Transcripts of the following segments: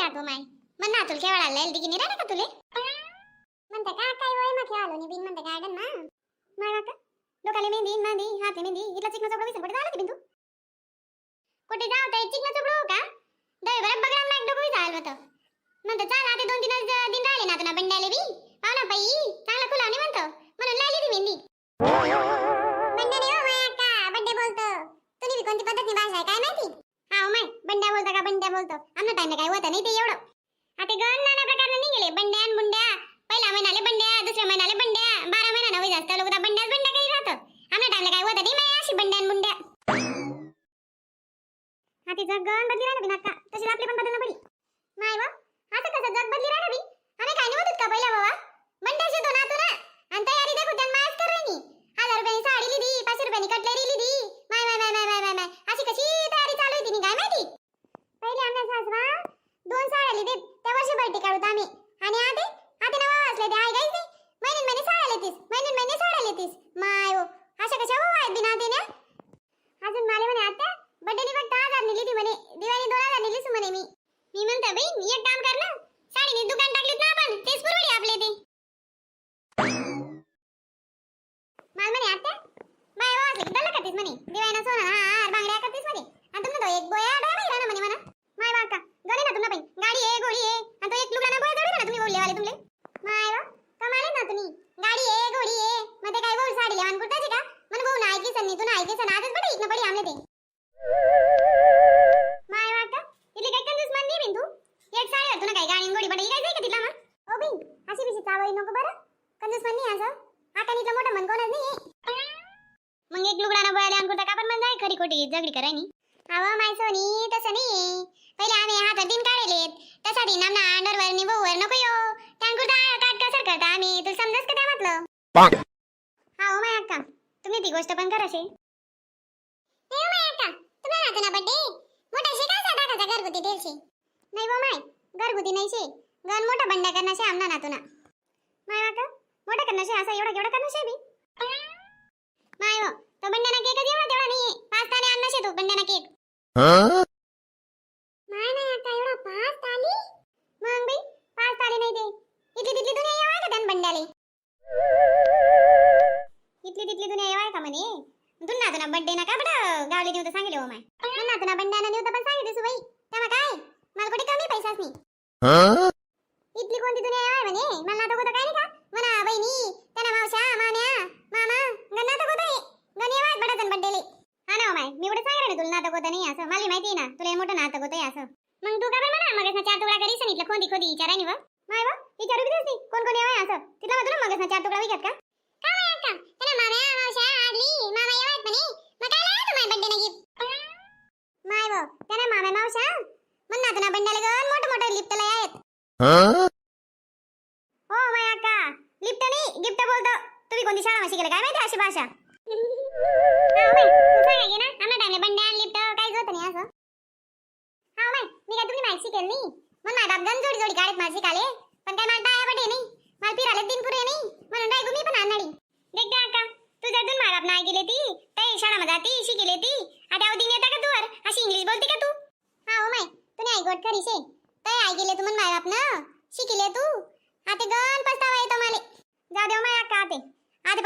राहतो माय मन नातुल खेळायला लाईल दिगी राहणार का तुले म्हणते का काय वय मा खेळालो नि बिन म्हणते गार्डन मा माय का डोकाले मेहंदी नांदी हाते मेहंदी इथला चिकना चोपडा विसर पडे झाला की बिंदू कुठे जाऊ ताई चिकना चोपडा का दय बरं बगराम लाग डोको विसाल होतं म्हणते चल आता 2-3 दिन राहिले ना तुला बंड्याले बी पावला बाई चांगला खुलावणी म्हणतो म्हणून लायली ती मेहंदी बंड्याने हो माय का बंडे बोलतो तुम्ही बी कोणती पद्धतनी भाषा आहे काय माहिती हाव माय बंड्या बोलतो का बंड्या बोलतो आमना टाइम काय होतं नाही ते एवढं आता गण नाना प्रकारने निघाले बंड्या आणि बुंड्या पहिला महिन्याले बंड्या दुसऱ्या महिन्याले बंड्या 12 महिना होई जास्त लोक बंड्याच बंड्या काही राहतं आमना टाइमला काय होतं नाही माय अशी बंड्या आणि बुंड्या हा ती जग गण बदली राहिली नाका तशी आपली पण बदलणं पडी माय वा असं कसं जग बदली राहिली बी आम्ही काय नाही होत का पहिला बाबा बंड्याशी तो नातू ना आणि तयारी देखो त्यान मायच कर रही 1000 रुपयानी साडी लिधी 500 रुपयानी कटलेरी लिधी माय माय माय माय माय माय अशी कशी तयारी चालू होती नी काय माहिती पहिले आमच्या सासवा 2 साड्या लिधी त्या वर्षी बर्टी काढूत आम्ही आणि आते नवा वाचले ते आई गायचे महिने साड्या लेतीस महिने साड्या लेतीस माय ओ अशा कशा हो आहेत बिना ते ना अजून माले म्हणे आता बड्डेनी फक्त 1000 लिधी म्हणे दिवाळी 2000 लिलीस म्हणे मी म्हणते बाई एक काम कर ना साडीने दुकान टाकलीत ना आपण तेच पुरवडी आपले ते माल म्हणे आता बाय वाजले की दल्ला करतीस म्हणे दिवाळीना सोना हार बांगड्या करतीस म्हणे आणि तुमने तो एक बोया डोळा नाही राहणार म्हणे म्हणा माय बाका गणे ना तुमना बाई गाडी आहे गोळी आहे आणि तो एक लुगडा ना बोया जोडी ना तुम्ही बोलले वाले तुमले माय वा कमाल ना तुम्ही गाडी आहे गोळी आहे मध्ये काय बोल साडी लेवान कुठाची का मन भाऊ ना ऐकी सन्नी तू ना ऐकी सन आजच पडे इकन पडी आमने ते माय वाका इले काय कंजूस मान नाही बिंदू एक साडी होतो ना काय गाडी गोडी पडे काय जाय का तिला मग ओ बिन अशी बिशी चावई नको बरं कंजूस मान नाही असं आता नीतलं मोठं मन कोणच नाही मग एक लुगडा ना बोयाले अंकुर का पण मन जाय खरी खोटी झगडी करायनी आवा माय सोनी तसं नाही पहिले आम्ही हातात दिन काढलेत तसा दिन आमना अंडरवर नि बोवर नको यो टांगूर काट कसर करता आम्ही तुला समजस का म्हटलं हा ओ माय अक्का तुम्ही ती गोष्ट पण कराशे ए ओ माय अक्का तुम्ही राहतो ना बड्डे मोठा शे का साधा का घरगुती देलशे नाही वो माय घरगुती नाही शे गन मोठा बंडा करण्याशे आमना नातो ना माय अक्का मोठा करण्याशे असा एवढा करण्याशे बी माय वो तो बंड्याना केक एवढा तेवढा नाही 5 ताने आणण्याशे तो बंड्याना केक माय नाही आता एवढा 5 ताली मग बी 5 ताली नाही दे इतली तितली दुनिया येवाय का त्यान बंड्याले इतली तितली दुनिया येवाय का म्हणे दुन्ना तुना बर्थडे ना का बडा गावले देऊ तर सांगितले हो माय दुन्ना तुना बंड्याना देऊ तर पण सांगितले सुबाई तेव्हा काय मला कुठे कमी पैसाच नाही इतली कोणती दुनिया येवाय म्हणे मला नाटक होतं काय नाही का म्हणा बहिणी त्याना मावशा माम्या मामा गण नाटक होतं गण येवाय बडा तन बर्थडेले हा ना माय मी एवढं सांगितलं ना तुला नाटक होतं नाही असं मला माहिती आहे ना तुला हे मोठं नाटक होतं असं मग तू का पण म्हणा मग 4 तुकडा करी सांगितलं खोदी विचारायनी व माय व विचारू बी देस कोण येवाय असं तिला म्हणतो ना मग 4 तुकडा विकत का काय माय अक्का त्याना माम्या मावशा आडली मामा येवाय म्हणे मग काय लावतो माय बर्थडे ना गिफ्ट माय व त्याना माम्या मावशा मन ना तुना बंड्याला गण मोठं लिफ्ट लय आहेत हो माय अक्का लिफ्ट नाही गिफ्ट बोलतो तुम्ही कोणती शाळा शिकले काय माहिती अशी भाषा हाव माय तू सांगा ना आम्हाला टाइमले बंड्या लिफ्ट काहीच होत नाही असं हाव माय मी काय तुम्ही माहिती शिकेल नाही मन माय बाप गण जोडी गाडीत मला शिकाले पण काय मला टाया पडे नाही मला फिरायला दिन पुरे नाही म्हणून राय मी पण आणणारी देख दे अक्का तू जर तुम माय बाप नाही गेले ती तई शाळा मध्ये जाती शिकेले ती आता अवधी येता का तू अशी इंग्लिश बोलते का तू हाव माय तू नाही गोट करी शे तई आई गेले तू मन माय बाप ना शिकेले तू आता गण पस्तावा येतो माले जा देव माय अक्का आते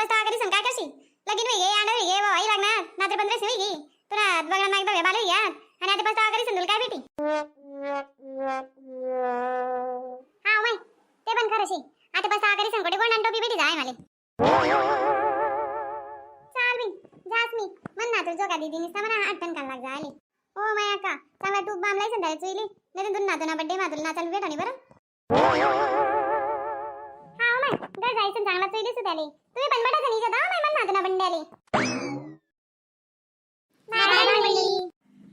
पस्तावा करी काय करशी लगीन होई गे आंडा होई गे आई लागणार नात्र 15 होई गे तुला बघा ना एकदा बाल होई आणि आते पस्तावा करी संदुल काय बेटी हा माय ते पण खरं शे आता पस्तावा करी संकोटे कोण टोपी बेटी जाय माले चाल बी जास मी मन ना तुझो का दीदी निस्ता मना आठवण काल लाग जाले ओ माय अक्का चांगला तू बामलाई संध्याकाळी चुईली नाही तुला नातो ना बर्थडे मातुल नाचाल भेट आणि बरं हा माय घर जायचं चांगला चुईली सुद्याले तुम्ही पण बडा जणी जाता माय मन नातो ना बंड्याले बाय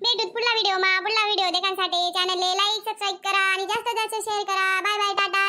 भेटूत पुढला व्हिडिओ देखांसाठी चॅनलले लाईक सबस्क्राइब करा आणि जास्त शेअर करा बाय बाय टाटा.